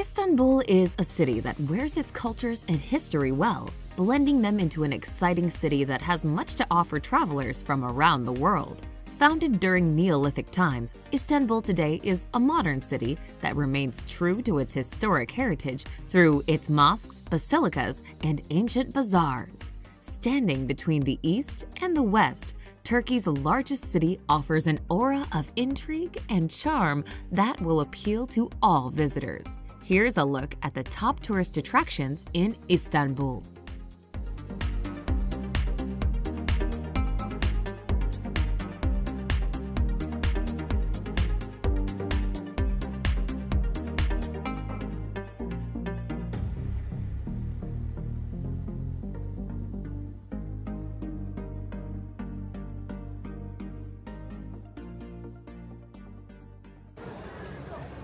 Istanbul is a city that wears its cultures and history well, blending them into an exciting city that has much to offer travelers from around the world. Founded during Neolithic times, Istanbul today is a modern city that remains true to its historic heritage through its mosques, basilicas, and ancient bazaars. Standing between the east and the west, Turkey's largest city offers an aura of intrigue and charm that will appeal to all visitors. Here's a look at the top tourist attractions in Istanbul.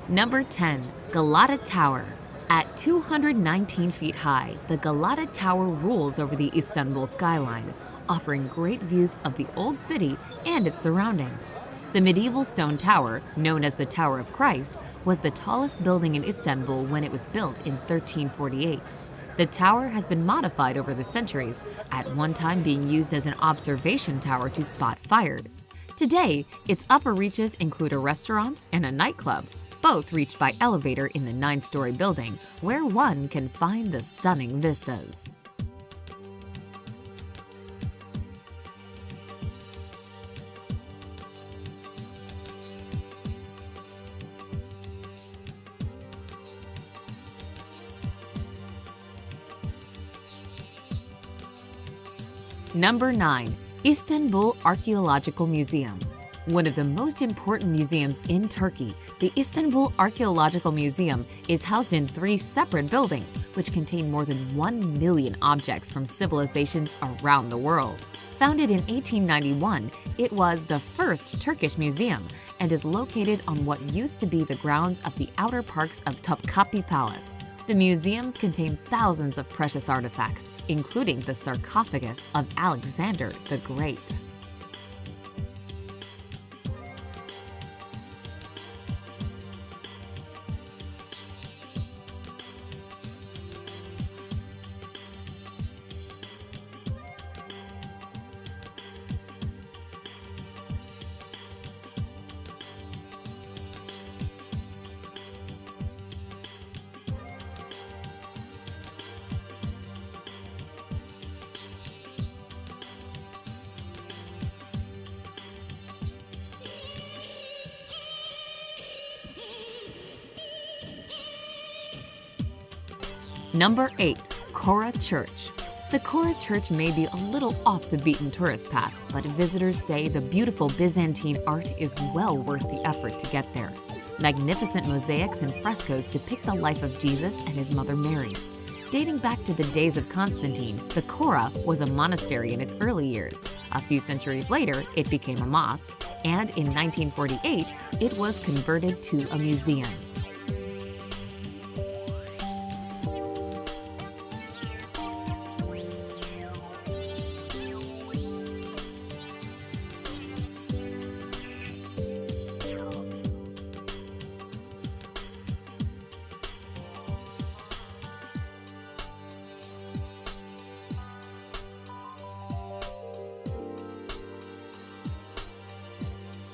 Number 10. Galata Tower. At 219 feet high, the Galata Tower rules over the Istanbul skyline, offering great views of the old city and its surroundings. The medieval stone tower, known as the Tower of Christ, was the tallest building in Istanbul when it was built in 1348. The tower has been modified over the centuries, at one time being used as an observation tower to spot fires. Today, its upper reaches include a restaurant and a nightclub, both reached by elevator in the 9-story building, where one can find the stunning vistas. Number 9. Istanbul Archaeological Museum. One of the most important museums in Turkey, the Istanbul Archaeological Museum is housed in 3 separate buildings, which contain more than 1 million objects from civilizations around the world. Founded in 1891, it was the first Turkish museum and is located on what used to be the grounds of the outer parks of Topkapi Palace. The museums contain thousands of precious artifacts, including the sarcophagus of Alexander the Great. Number 8. Kora Church. The Kora Church may be a little off the beaten tourist path, but visitors say the beautiful Byzantine art is well worth the effort to get there. Magnificent mosaics and frescoes depict the life of Jesus and his mother Mary. Dating back to the days of Constantine, the Kora was a monastery in its early years. A few centuries later, it became a mosque, and in 1948, it was converted to a museum.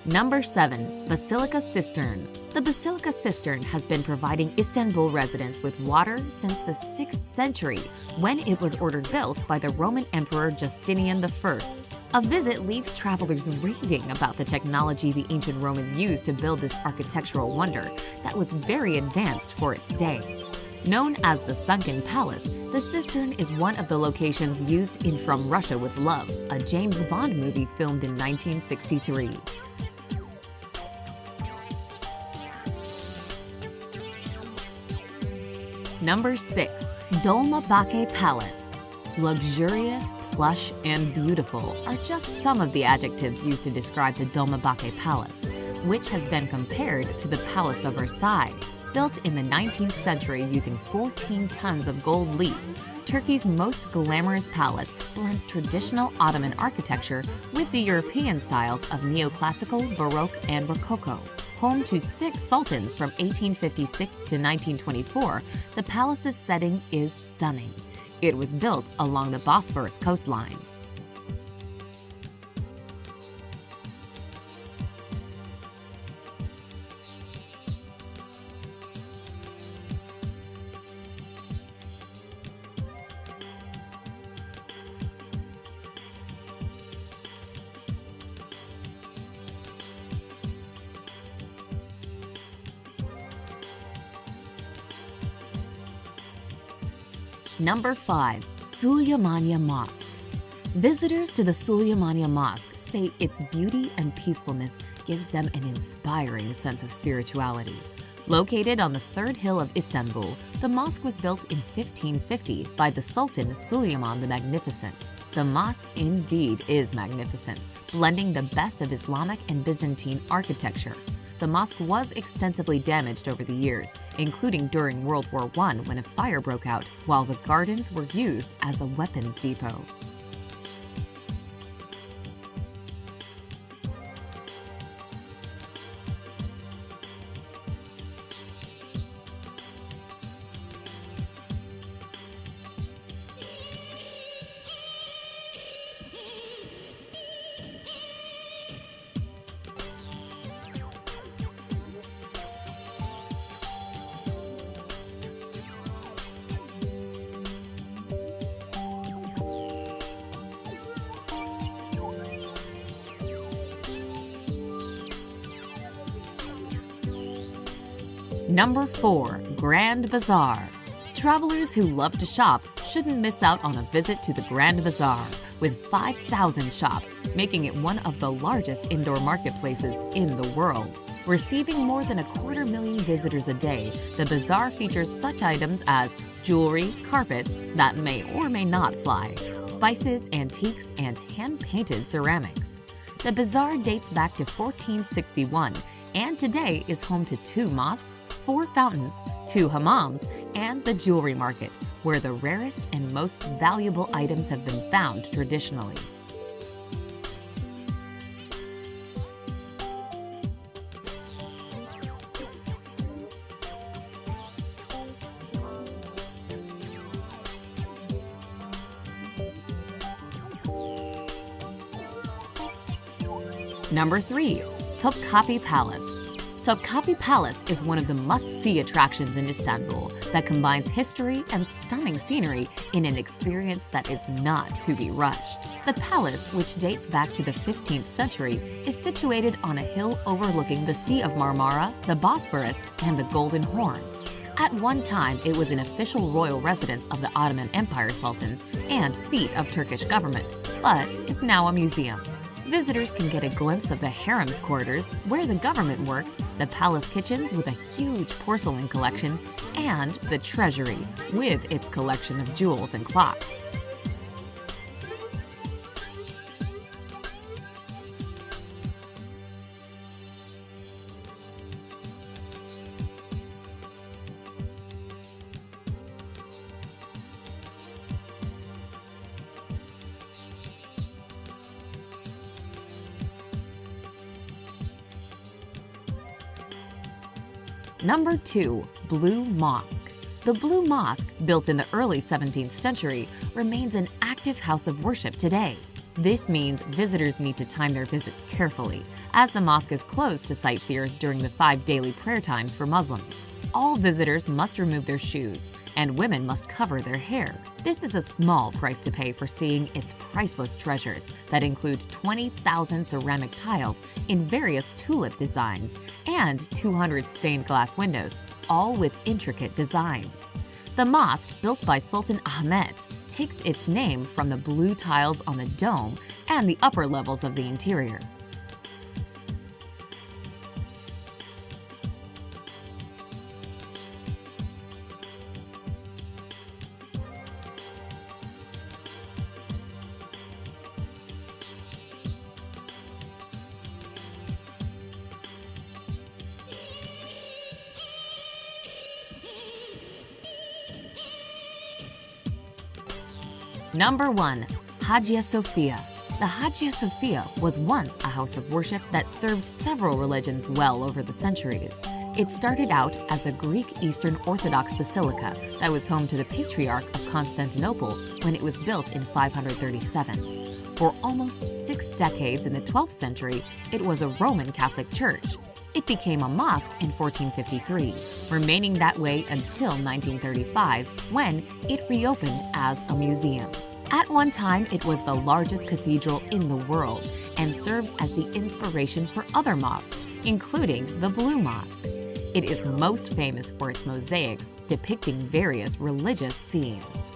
Number 7. Basilica Cistern. The Basilica Cistern has been providing Istanbul residents with water since the 6th century, when it was ordered built by the Roman Emperor Justinian I. A visit leaves travelers raving about the technology the ancient Romans used to build this architectural wonder that was very advanced for its day. Known as the Sunken Palace, the cistern is one of the locations used in From Russia with Love, a James Bond movie filmed in 1963. Number 6. Dolmabahce Palace. Luxurious, plush, and beautiful are just some of the adjectives used to describe the Dolmabahce Palace, which has been compared to the Palace of Versailles. Built in the 19th century using 14 tons of gold leaf, Turkey's most glamorous palace blends traditional Ottoman architecture with the European styles of neoclassical, Baroque, and Rococo. Home to 6 sultans from 1856 to 1924, the palace's setting is stunning. It was built along the Bosphorus coastline. Number 5. Suleymaniye Mosque. Visitors to the Suleymaniye Mosque say its beauty and peacefulness gives them an inspiring sense of spirituality. Located on the third hill of Istanbul, the mosque was built in 1550 by the Sultan Süleyman the Magnificent. The mosque indeed is magnificent, blending the best of Islamic and Byzantine architecture. The mosque was extensively damaged over the years, including during World War I when a fire broke out, while the gardens were used as a weapons depot. Number 4. Grand Bazaar. Travelers who love to shop shouldn't miss out on a visit to the Grand Bazaar, with 5,000 shops, making it one of the largest indoor marketplaces in the world. Receiving more than 250,000 visitors a day, the bazaar features such items as jewelry, carpets that may or may not fly, spices, antiques, and hand-painted ceramics. The bazaar dates back to 1461 and today is home to 2 mosques, 4 fountains, 2 hammams, and the jewelry market, where the rarest and most valuable items have been found traditionally. Number 3. Topkapi Palace. Topkapi Palace is one of the must-see attractions in Istanbul that combines history and stunning scenery in an experience that is not to be rushed. The palace, which dates back to the 15th century, is situated on a hill overlooking the Sea of Marmara, the Bosphorus, and the Golden Horn. At one time, it was an official royal residence of the Ottoman Empire sultans and seat of Turkish government, but is now a museum. Visitors can get a glimpse of the harem's quarters, where the government worked, the palace kitchens with a huge porcelain collection, and the treasury, with its collection of jewels and clocks. Number 2. Blue Mosque. The Blue Mosque, built in the early 17th century, remains an active house of worship today. This means visitors need to time their visits carefully, as the mosque is closed to sightseers during the 5 daily prayer times for Muslims. All visitors must remove their shoes, and women must cover their hair. This is a small price to pay for seeing its priceless treasures that include 20,000 ceramic tiles in various tulip designs and 200 stained glass windows, all with intricate designs. The mosque, built by Sultan Ahmet, takes its name from the blue tiles on the dome and the upper levels of the interior. Number 1. Hagia Sophia. The Hagia Sophia was once a house of worship that served several religions well over the centuries. It started out as a Greek Eastern Orthodox basilica that was home to the Patriarch of Constantinople when it was built in 537. For almost 6 decades in the 12th century, it was a Roman Catholic church. It became a mosque in 1453, remaining that way until 1935, when it reopened as a museum. At one time, it was the largest cathedral in the world and served as the inspiration for other mosques, including the Blue Mosque. It is most famous for its mosaics depicting various religious scenes.